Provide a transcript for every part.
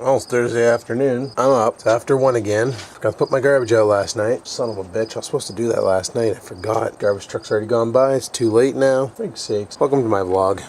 Well, it's Thursday afternoon. I'm up. It's after 1 again. Forgot to put my garbage out last night. Son of a bitch. I was supposed to do that last night. I forgot. Garbage truck's already gone by. It's too late now. For Frank's sakes. Welcome to my vlog.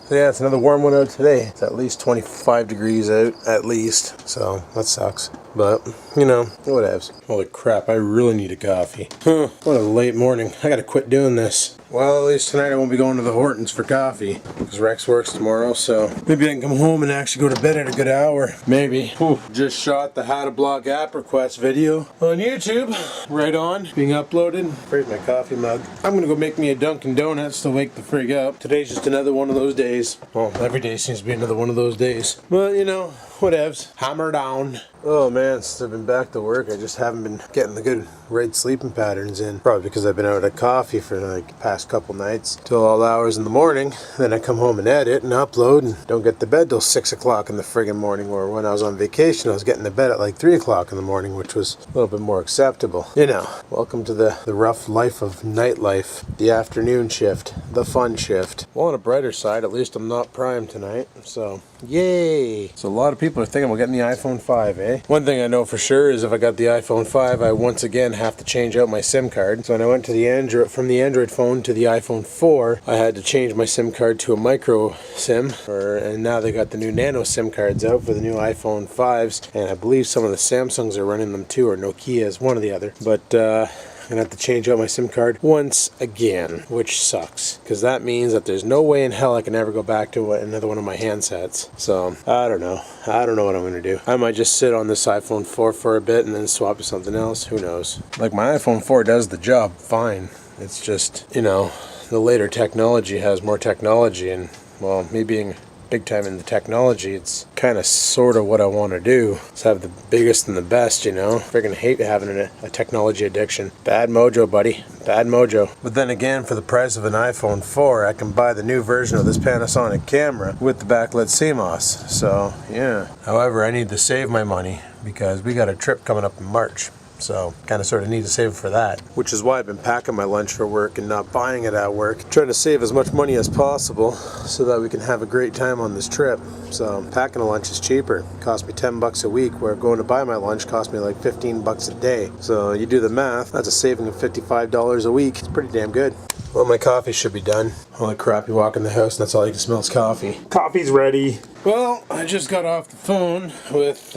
So yeah, it's another warm one out today. It's at least 25 degrees out, at least. So that sucks. But, you know, whatevs. Holy crap, I really need a coffee. What a late morning. I gotta quit doing this. Well, at least tonight I won't be going to the Hortons for coffee. Because Rex works tomorrow, so maybe I can come home and actually go to bed at a good hour. Maybe. Whew. Just shot the How to Blog App Request video on YouTube. Right on. Being uploaded. Where's my coffee mug? I'm gonna go make me a Dunkin' Donuts to wake the frig up. Today's just another one of those days. Well, every day seems to be another one of those days. But, you know, whatevs. Hammer down. Oh man, since I've been back to work, I just haven't been getting the good right sleeping patterns in. Probably because I've been out at coffee for like the past couple nights till all hours in the morning. Then I come home and edit and upload and don't get to bed till 6 o'clock in the friggin' morning. Or when I was on vacation, I was getting to bed at like 3 o'clock in the morning, which was a little bit more acceptable. You know, welcome to the rough life of nightlife. The afternoon shift, the fun shift. Well, on a brighter side, at least I'm not primed tonight, so yay! So a lot of people are thinking we're getting the iPhone 5, eh? One thing I know for sure is if I got the iPhone 5, I once again have to change out my SIM card. So when I went to the from the Android phone to the iPhone 4, I had to change my SIM card to a micro SIM, and now they got the new nano SIM cards out for the new iPhone 5s, and I believe some of the Samsungs are running them too, or Nokia's, one or the other. But I'm gonna have to change out my SIM card once again, which sucks, because that means that there's no way in hell I can ever go back to another one of my handsets. So I don't know what I'm gonna do. I might just sit on this iPhone 4 for a bit and then swap to something else. Who knows? Like, my iPhone 4 does the job fine. It's just, you know, the later technology has more technology, and well, me being big time in the technology, it's kind of sort of what I want to do. Is have the biggest and the best, you know. Freaking hate having a technology addiction. Bad mojo, buddy. Bad mojo. But then again, for the price of an iPhone 4, I can buy the new version of this Panasonic camera with the backlit CMOS. So, yeah. However, I need to save my money because we got a trip coming up in March. So, kind of sort of need to save for that. Which is why I've been packing my lunch for work and not buying it at work. Trying to save as much money as possible so that we can have a great time on this trip. So, packing a lunch is cheaper. It costs me 10 bucks a week, where going to buy my lunch costs me like 15 bucks a day. So, you do the math, that's a saving of $55 a week. It's pretty damn good. Well, my coffee should be done. Holy crap, you walk in the house and that's all you can smell is coffee. Coffee's ready. Well, I just got off the phone with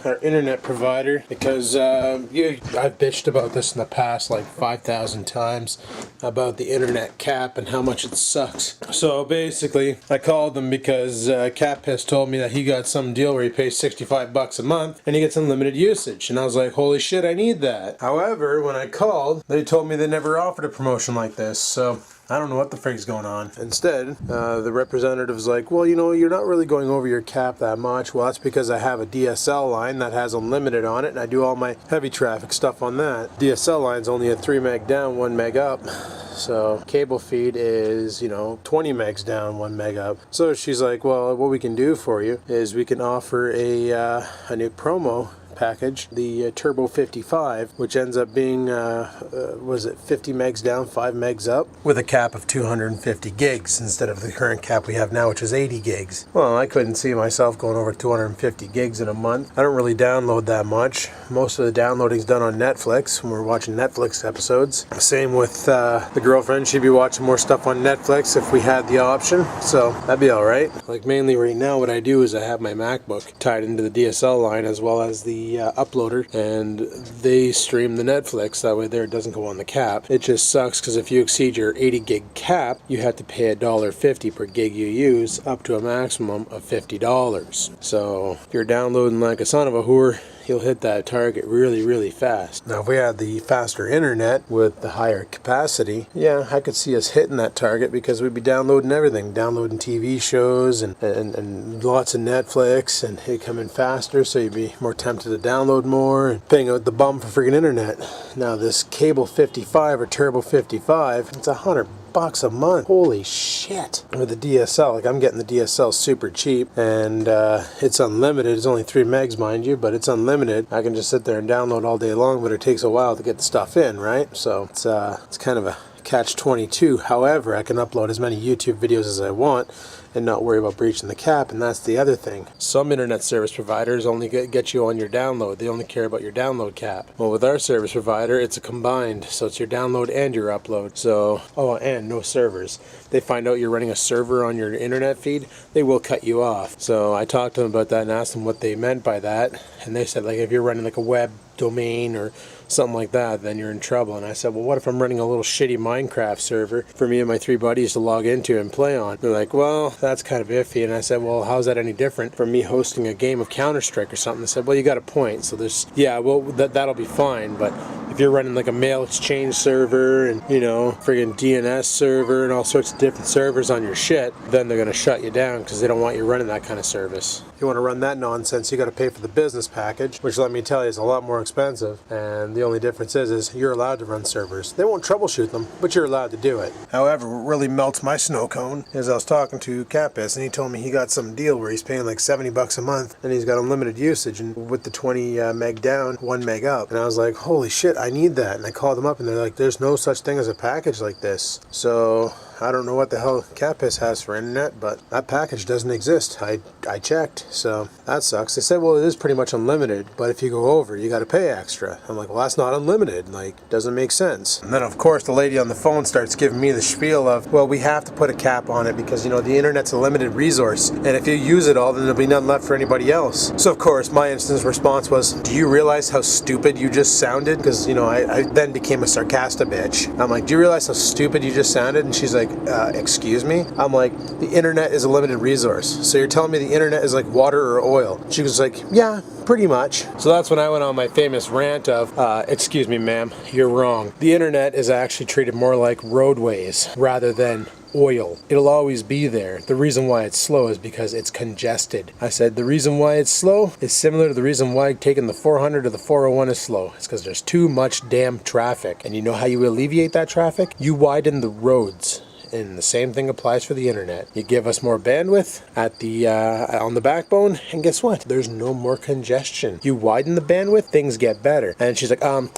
our internet provider because I've bitched about this in the past like 5,000 times about the internet cap and how much it sucks. So basically, I called them because Cat Piss told me that he got some deal where he pays 65 bucks a month and he gets unlimited usage. And I was like, holy shit, I need that. However, when I called, they told me they never offered a promotion like this. So I don't know what the frig's going on. Instead, the representative's like, well, you know, you're not really going over your cap that much. Well, that's because I have a DSL line that has unlimited on it, and I do all my heavy traffic stuff on that. DSL line's only at 3 meg down, 1 meg up. So cable feed is, you know, 20 megs down, 1 meg up. So she's like, well, what we can do for you is we can offer a new promo package, the Turbo 55, which ends up being, was it 50 megs down, 5 megs up, with a cap of 250 gigs instead of the current cap we have now, which is 80 gigs. Well, I couldn't see myself going over 250 gigs in a month. I don't really download that much. Most of the downloading's done on Netflix when we're watching Netflix episodes. Same with the girlfriend. She'd be watching more stuff on Netflix if we had the option, so that'd be alright. Like, mainly right now what I do is I have my MacBook tied into the DSL line as well as the uploader, and they stream the Netflix. That way there it doesn't go on the cap. It just sucks because if you exceed your 80 gig cap, you have to pay $1.50 per gig you use, up to a maximum of $50. So if you're downloading like a son of a whore, you'll hit that target really, really fast. Now, if we had the faster internet with the higher capacity, yeah, I could see us hitting that target because we'd be downloading everything, downloading TV shows and lots of Netflix, and it'd come in faster, so you'd be more tempted to download more and paying out the bum for freaking internet. Now, this cable 55 or Turbo 55, it's $100 $20 a month. Holy shit. With the DSL, like I'm getting the DSL super cheap, and it's unlimited. It's only 3 megs, mind you, but it's unlimited. I can just sit there and download all day long, but it takes a while to get the stuff in, right? So it's kind of a catch-22. However, I can upload as many YouTube videos as I want and not worry about breaching the cap, and that's the other thing. Some internet service providers only get you on your download. They only care about your download cap. Well, with our service provider, it's a combined, so it's your download and your upload. So, oh, and no servers. They find out you're running a server on your internet feed, they will cut you off. So I talked to them about that and asked them what they meant by that, and they said, like, if you're running like a web domain or something like that, then you're in trouble. And I said, well, what if I'm running a little shitty Minecraft server for me and my 3 buddies to log into and play on? They're like, well, that's kind of iffy. And I said, well, how's that any different from me hosting a game of Counter-Strike or something? They said, well, you got a point. So there's, yeah, well, that'll be fine. But if you're running like a mail exchange server and, you know, friggin' DNS server and all sorts of different servers on your shit, then they're gonna shut you down because they don't want you running that kind of service. If you want to run that nonsense, you got to pay for the business package, which, let me tell you, is a lot more expensive. And the only difference is you're allowed to run servers. They won't troubleshoot them, but you're allowed to do it. However, what really melts my snow cone is I was talking to Capis, and he told me he got some deal where he's paying like $70 a month, and he's got unlimited usage, and with the 20 meg down, 1 meg up. And I was like, holy shit, I need that. And I called them up, and they're like, there's no such thing as a package like this. So I don't know what the hell Capis has for internet, but that package doesn't exist. I checked, so that sucks. They said, well, it is pretty much unlimited, but if you go over, you got to pay extra. I'm like, well, that's not unlimited. Like, doesn't make sense. And then, of course, the lady on the phone starts giving me the spiel of, well, we have to put a cap on it because, you know, the internet's a limited resource, and if you use it all, then there'll be nothing left for anybody else. So, of course, my instant response was, do you realize how stupid you just sounded? Because, you know, I then became a sarcastic bitch. I'm like, do you realize how stupid you just sounded? And she's like, excuse me? I'm like, the internet is a limited resource. So you're telling me the internet is like water or oil? She was like, yeah, pretty much. So that's when I went on my famous rant of, excuse me, ma'am, you're wrong. The internet is actually treated more like roadways rather than oil. It'll always be there. The reason why it's slow is because it's congested. I said the reason why it's slow is similar to the reason why taking the 400 to the 401 is slow. It's because there's too much damn traffic. And you know how you alleviate that traffic? You widen the roads. And the same thing applies for the internet. You give us more bandwidth at the on the backbone, and guess what? There's no more congestion. You widen the bandwidth, things get better. And she's like, I'm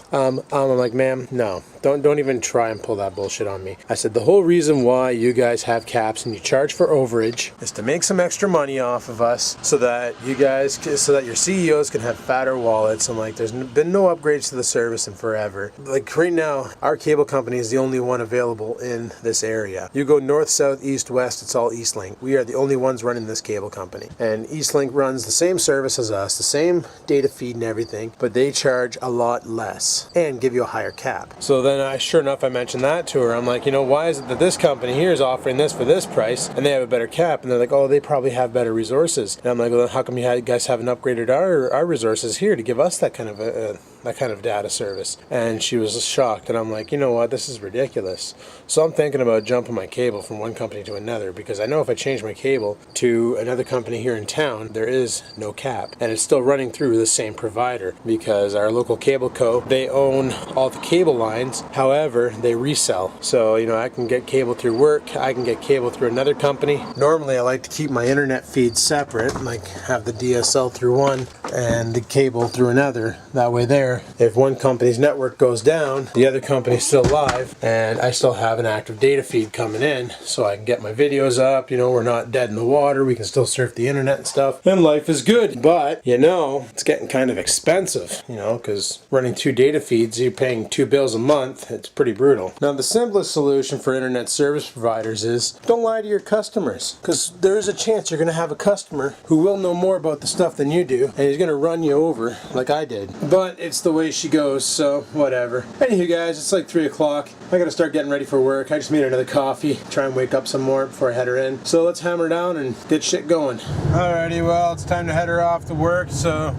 like, ma'am, no. Don't even try and pull that bullshit on me. I said the whole reason why you guys have caps and you charge for overage is to make some extra money off of us, so that your CEOs can have fatter wallets. I'm like, there's been no upgrades to the service in forever. Like right now, our cable company is the only one available in this area. You go north, south, east, west, it's all Eastlink. We are the only ones running this cable company. And Eastlink runs the same service as us, the same data feed and everything, but they charge a lot less and give you a higher cap. So then sure enough, I mentioned that to her. I'm like, you know, why is it that this company here is offering this for this price and they have a better cap? And they're like, oh, they probably have better resources. And I'm like, well, how come you guys haven't upgraded our resources here to give us that kind of data service? And she was shocked. And I'm like, you know what, this is ridiculous. So I'm thinking about jumping my cable from one company to another, because I know if I change my cable to another company here in town, there is no cap, and it's still running through the same provider, because our local cable co, they own all the cable lines. However, they resell. So, you know, I can get cable through work, I can get cable through another company. Normally I like to keep my internet feeds separate, like have the DSL through one and the cable through another. That way there, if one company's network goes down, the other company's still live, and I still have an active data feed coming in, so I can get my videos up. You know, we're not dead in the water, we can still surf the internet and stuff, and life is good. But, you know, it's getting kind of expensive, you know, because running 2 data feeds, you're paying 2 bills a month. It's pretty brutal. Now, the simplest solution for internet service providers is don't lie to your customers, because there is a chance you're going to have a customer who will know more about the stuff than you do, and he's going to run you over like I did. But it's the way she goes, so whatever. Anywho, guys, it's like 3 o'clock. I got to start getting ready for work. I just made another coffee, try and wake up some more before I head her in. So let's hammer down and get shit going. Alrighty, well, it's time to head her off to work, so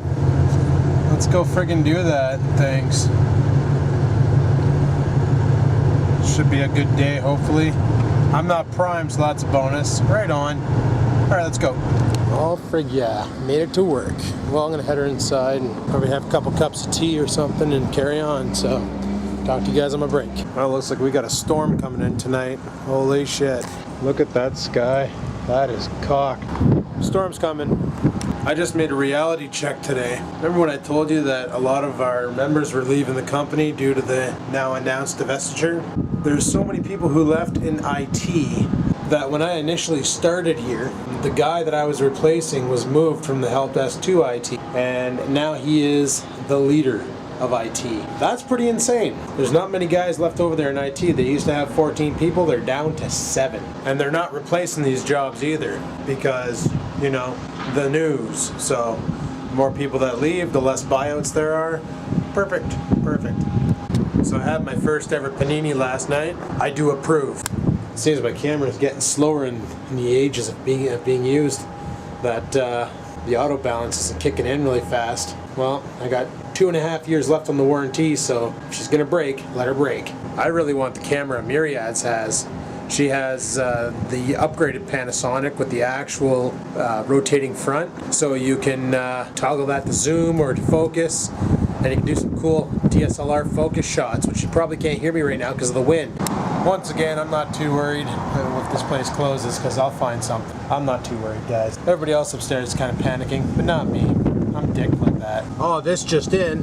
let's go friggin' do that. Thanks. Should be a good day, hopefully. I'm not primed, so that's a bonus. Right on. Alright, let's go. Oh, frig yeah. Made it to work. Well, I'm going to head her inside and probably have a couple cups of tea or something and carry on, so Talk to you guys on my break. Well, it looks like we got a storm coming in tonight. Holy shit. Look at that sky. That is cocked. Storm's coming. I just made a reality check today. Remember when I told you that a lot of our members were leaving the company due to the now announced divestiture? There's so many people who left in IT that when I initially started here, the guy that I was replacing was moved from the help desk to IT, and now he is the leader of IT. That's pretty insane. There's not many guys left over there in IT. They used to have 14 people, they're down to 7. And they're not replacing these jobs either because, you know, the news. So, the more people that leave, the less buyouts there are. Perfect, perfect. So I had my first ever panini last night. I do approve. It seems my camera is getting slower in the ages of being used, that the auto balance isn't kicking in really fast. Well, I got 2.5 years left on the warranty, so if she's gonna break, let her break. I really want the camera Myriads has. She has the upgraded Panasonic with the actual rotating front, so you can toggle that to zoom or to focus, and you can do some cool DSLR focus shots, which you probably can't hear me right now because of the wind. Once again, I'm not too worried if this place closes because I'll find something. I'm not too worried, guys. Everybody else upstairs is kind of panicking, but not me. I'm dick like that. Oh, this just in.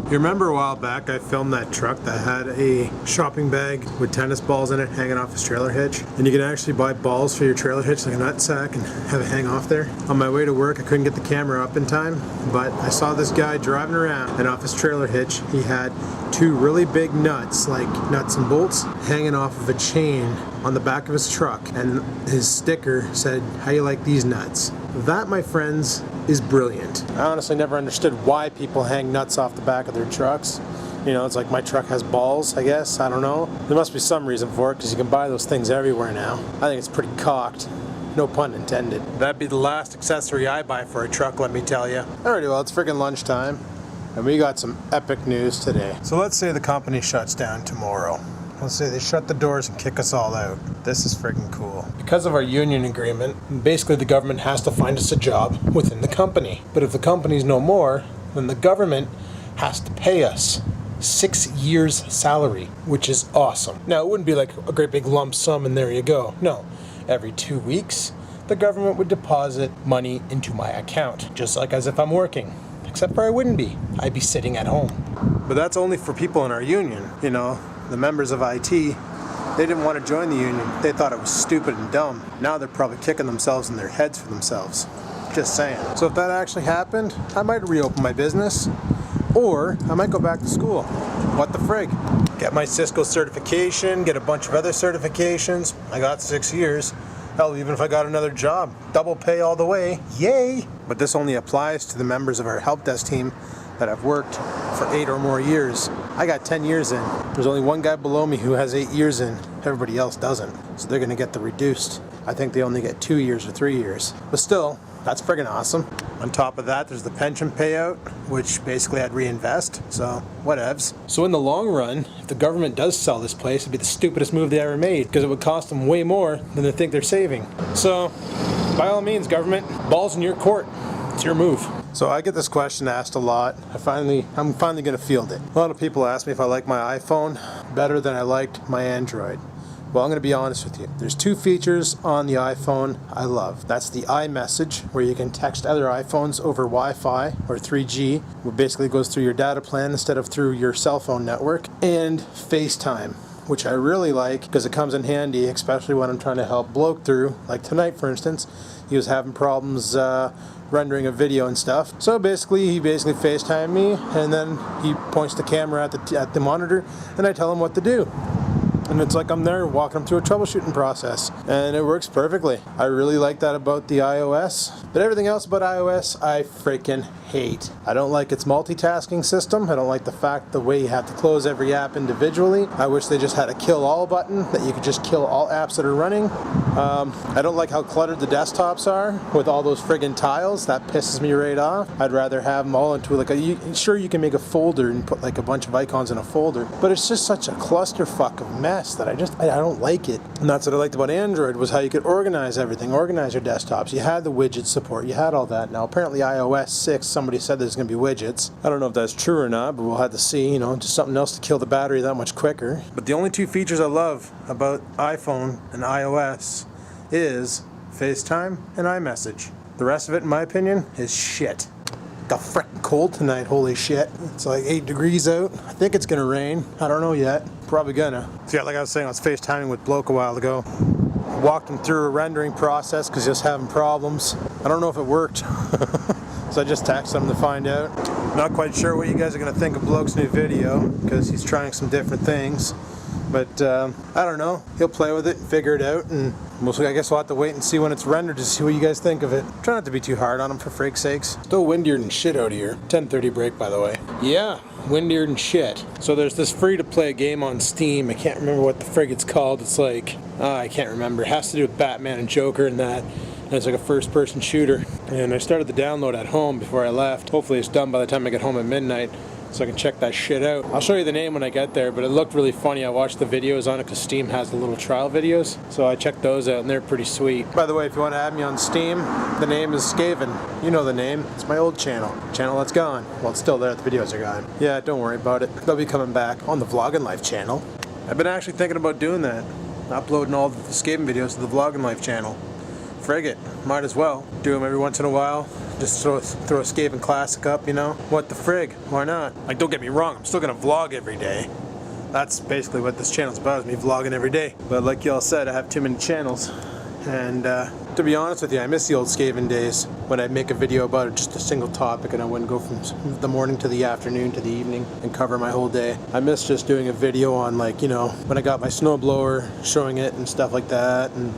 You remember a while back I filmed that truck that had a shopping bag with tennis balls in it hanging off his trailer hitch? And you can actually buy balls for your trailer hitch, like a nut sack, and have it hang off there. On my way to work, I couldn't get the camera up in time, but I saw this guy driving around, and off his trailer hitch he had 2 really big nuts, like nuts and bolts, hanging off of a chain on the back of his truck, and his sticker said, "How you like these nuts?" That, my friends, is brilliant. I honestly never understood why people hang nuts off the back of their trucks. You know, it's like my truck has balls, I guess. I don't know. There must be some reason for it because you can buy those things everywhere now. I think it's pretty cocked. No pun intended. That'd be the last accessory I buy for a truck, let me tell you. Alrighty, well, it's freaking lunchtime, and we got some epic news today. So let's say the company shuts down tomorrow. Let's say they shut the doors and kick us all out. This is freaking cool. Because of our union agreement, basically the government has to find us a job within the company. But if the company's no more, then the government has to pay us 6 years' salary, which is awesome. Now, it wouldn't be like a great big lump sum and there you go. No, every 2 weeks, the government would deposit money into my account, just like as if I'm working. Except for I wouldn't be. I'd be sitting at home. But that's only for people in our union, you know. The members of IT, they didn't want to join the union. They thought it was stupid and dumb. Now they're probably kicking themselves in their heads for themselves. Just saying. So if that actually happened, I might reopen my business, or I might go back to school. What the frig? Get my Cisco certification, get a bunch of other certifications. I got 6 years. Hell, even if I got another job, double pay all the way. Yay! But this only applies to the members of our help desk team that have worked for 8 or more years. I got 10 years in. There's only one guy below me who has 8 years in. Everybody else doesn't. So they're gonna get the reduced. I think they only get 2 years or 3 years. But still, that's friggin' awesome. On top of that, there's the pension payout, which basically I'd reinvest, so whatevs. So in the long run, if the government does sell this place, it'd be the stupidest move they ever made, because it would cost them way more than they think they're saving. So, by all means, government, ball's in your court. It's your move. So I get this question asked a lot. I'm finally gonna field it. A lot of people ask me if I like my iPhone better than I liked my Android. Well, I'm gonna be honest with you. There's 2 features on the iPhone I love. That's the iMessage, where you can text other iPhones over Wi-Fi or 3G, which basically goes through your data plan instead of through your cell phone network, and FaceTime, which I really like because it comes in handy, especially when I'm trying to help bloke through. Like tonight, for instance, he was having problems rendering a video and stuff. So basically, he FaceTimed me, and then he points the camera at the monitor, and I tell him what to do. And it's like I'm there walking him through a troubleshooting process, and it works perfectly. I really like that about the iOS, but everything else about iOS I freaking hate. I don't like its multitasking system. I don't like the fact the way you have to close every app individually. I wish they just had a kill all button that you could just kill all apps that are running. I don't like how cluttered the desktops are with all those friggin' tiles. That pisses me right off. I'd rather have them all into like a, sure you can make a folder and put like a bunch of icons in a folder, but it's just such a clusterfuck of mess that I don't like it. And that's what I liked about Android, was how you could organize everything, organize your desktops. You had the widget support, you had all that. Now apparently iOS 6, somebody said there's going to be widgets. I don't know if that's true or not, but we'll have to see, you know, just something else to kill the battery that much quicker. But the only two features I love about iPhone and iOS is FaceTime and iMessage. The rest of it, in my opinion, is shit. Got frickin' cold tonight, holy shit. It's like 8 degrees out. I think it's gonna rain. I don't know yet. Probably gonna. So yeah, like I was saying, I was FaceTiming with Bloke a while ago. I walked him through a rendering process because he was having problems. I don't know if it worked. So I just texted him to find out. Not quite sure what you guys are gonna think of Bloke's new video because he's trying some different things. But I don't know. He'll play with it and figure it out, and I guess we'll have to wait and see when it's rendered to see what you guys think of it. Try not to be too hard on him, for freak's sakes. Still windier than shit out here. 10:30 break, by the way. Yeah, windier than shit. So there's this free-to-play game on Steam. I can't remember what the frig it's called. It's like, I can't remember. It has to do with Batman and Joker and that. And it's like a first-person shooter. And I started the download at home before I left. Hopefully it's done by the time I get home at midnight, so I can check that shit out. I'll show you the name when I get there, but it looked really funny. I watched the videos on it because Steam has the little trial videos, so I checked those out and they're pretty sweet. By the way, if you want to add me on Steam, the name is Skaven. You know the name. It's my old channel. Channel that's gone. Well, it's still there. The videos are gone. Yeah, don't worry about it. They'll be coming back on the VlogginLife channel. I've been actually thinking about doing that. Uploading all the Skaven videos to the VlogginLife channel. Frig it. Might as well. Do them every once in a while. Just throw a Skaven classic up, you know? What the frig? Why not? Like, don't get me wrong, I'm still gonna vlog every day. That's basically what this channel's about, is me vlogging every day. But like y'all said, I have too many channels. And to be honest with you, I miss the old Skaven days when I'd make a video about just a single topic and I wouldn't go from the morning to the afternoon to the evening and cover my whole day. I miss just doing a video on, like, you know, when I got my snowblower, showing it and stuff like that, and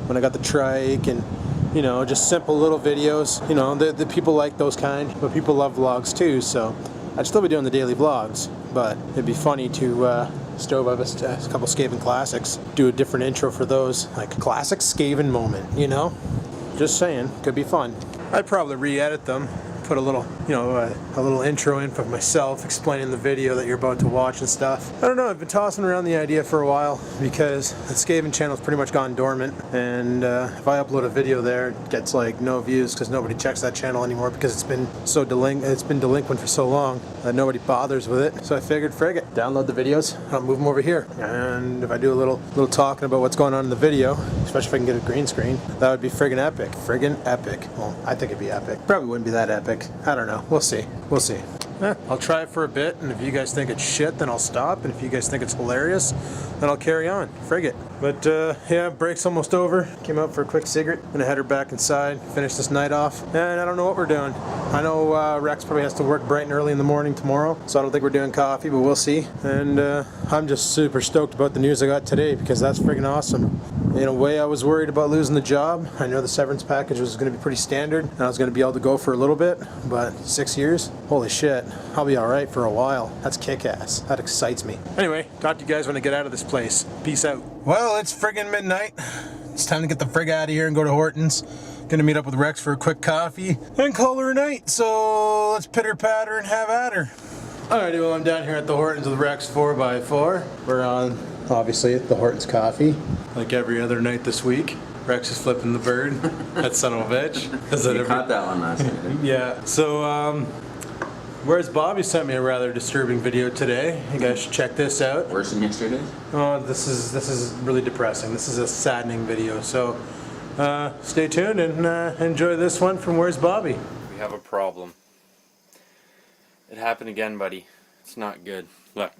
when I got the trike, and you know, just simple little videos. You know, the people like those kind, but people love vlogs too, so I'd still be doing the daily vlogs, but it'd be funny to stove up a couple Skaven classics, do a different intro for those, like classic Skaven moment, you know? Just saying, could be fun. I'd probably re-edit them, put a little, you know, a little intro in for myself explaining the video that you're about to watch and stuff. I don't know, I've been tossing around the idea for a while because the Skaven channel's pretty much gone dormant, and if I upload a video there, it gets like no views because nobody checks that channel anymore because it's been so delinquent for so long that nobody bothers with it. So I figured, frig it, download the videos, I'll move them over here, and if I do a little talking about what's going on in the video, especially if I can get a green screen, that would be friggin' epic. Friggin' epic. Well, I think it'd be epic. Probably wouldn't be that epic. I don't know. We'll see. We'll see. I'll try it for a bit, and if you guys think it's shit, then I'll stop, and if you guys think it's hilarious, then I'll carry on. Frig it. But yeah, break's almost over. Came out for a quick cigarette. Gonna head her back inside, finish this night off, and I don't know what we're doing. I know Rex probably has to work bright and early in the morning tomorrow, so I don't think we're doing coffee, but we'll see. And I'm just super stoked about the news I got today because that's friggin' awesome. In a way, I was worried about losing the job. I know the severance package was going to be pretty standard, and I was going to be able to go for a little bit, but 6 years? Holy shit. I'll be alright for a while. That's kick-ass. That excites me. Anyway, talk to you guys when I get out of this place. Peace out. Well, it's friggin' midnight. It's time to get the frig out of here and go to Horton's. Gonna meet up with Rex for a quick coffee and call her a night. So let's pitter-patter and have at her. Alrighty, well, I'm down here at the Hortons with Rex 4x4. We're on, obviously, the Hortons coffee, like every other night this week. Rex is flipping the bird. That son of a bitch. You caught that one last night. Yeah. So, Where's Bobby sent me a rather disturbing video today. You guys should check this out. Worse than yesterday? Oh, this is really depressing. This is a saddening video. So, stay tuned and enjoy this one from Where's Bobby. We have a problem. It happened again, buddy. It's not good. Look.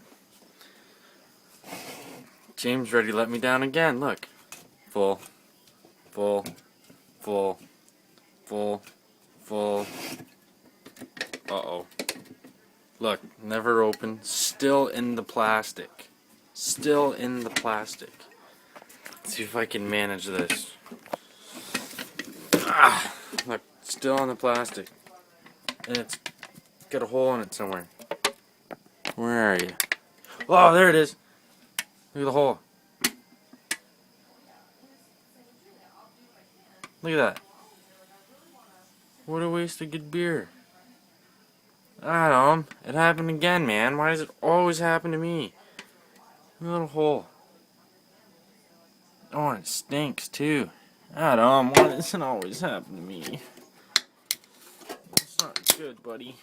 James ready to let me down again. Look. Full. Full. Full. Full. Full. Uh-oh. Look. Never open. Still in the plastic. Still in the plastic. Let's see if I can manage this. Ah, look. Still in the plastic. And it's got a hole in it somewhere. Where are you? Oh, there it is. Look at the hole. Look at that. What a waste of good beer. Adam, it happened again, man. Why does it always happen to me? A little hole. Oh, and it stinks too. Adam, why does it always happen to me? That's not good, buddy.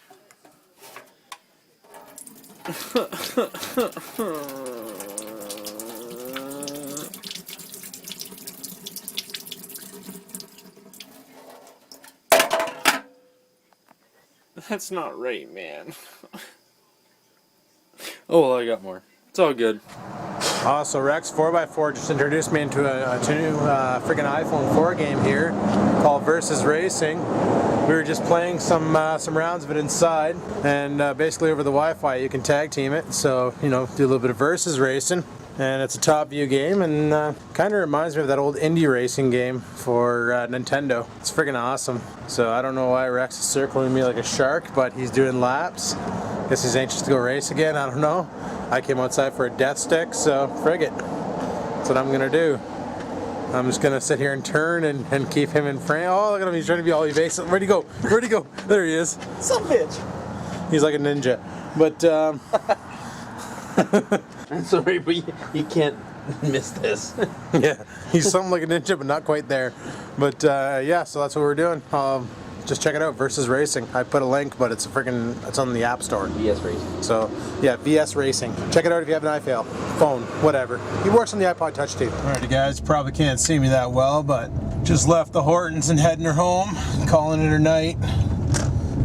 That's not right, man. Oh, well, I got more. It's all good. So Rex 4x4 just introduced me into a new freaking iPhone 4 game here called Versus Racing. We were just playing some rounds of it inside, and basically over the Wi-Fi you can tag team it. So, you know, do a little bit of versus racing, and it's a top view game, and kind of reminds me of that old indie racing game for Nintendo. It's freaking awesome. So I don't know why Rex is circling me like a shark, but he's doing laps. Guess he's anxious to go race again. I don't know. I came outside for a death stick, so frig it. That's what I'm gonna do. I'm just gonna sit here and turn and keep him in frame. Oh, look at him, he's trying to be all evasive. Where'd he go? Where'd he go? There he is. Some bitch. He's like a ninja. But, I'm sorry, but you can't miss this. yeah, he's something like a ninja, but not quite there. But, yeah, so that's what we're doing. Just check it out, Versus Racing. I put a link, but it's on the App Store. VS Racing. So, yeah, VS Racing. Check it out if you have an iPhone, phone, whatever. He works on the iPod Touch too. Alright, you guys probably can't see me that well, but just left the Hortons and heading her home, calling it her night.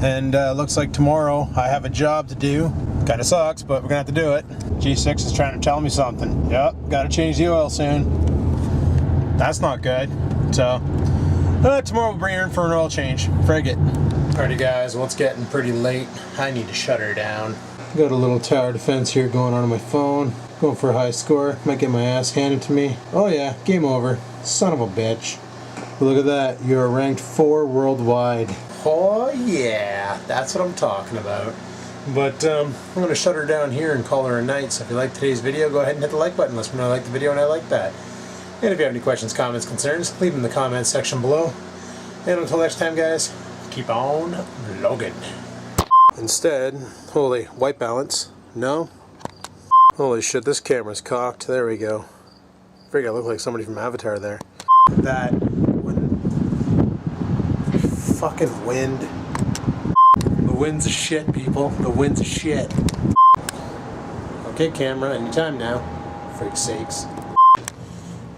And looks like tomorrow I have a job to do. Kinda sucks, but we're gonna have to do it. G6 is trying to tell me something. Yep, gotta change the oil soon. That's not good. So, tomorrow we'll bring her in for an oil change. Frig it. Alrighty guys, well it's getting pretty late. I need to shut her down. Got a little tower defense here going on my phone. Going for a high score. Might get my ass handed to me. Oh yeah, game over. Son of a bitch. But look at that. You're ranked 4 worldwide. Oh yeah, that's what I'm talking about. But I'm going to shut her down here and call her a night. So if you like today's video, go ahead and hit the like button. Let me know I like the video and I like that. And if you have any questions, comments, concerns, leave them in the comments section below. And until next time, guys, keep on vlogging. Instead, holy, white balance. No? Holy shit, this camera's cocked. There we go. I figured I look like somebody from Avatar there. That fucking wind. The wind's a shit, people. The wind's a shit. Okay, camera, anytime now. For your sakes.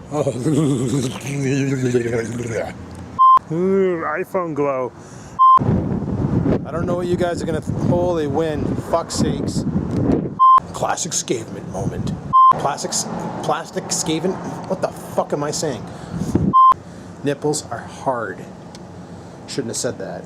Oh. Ooh, iPhone glow. I don't know what you guys are gonna. Holy wind. Fuck's sakes. Classic Skaveman moment. Plastic Skaven? What the fuck am I saying? Nipples are hard. Shouldn't have said that.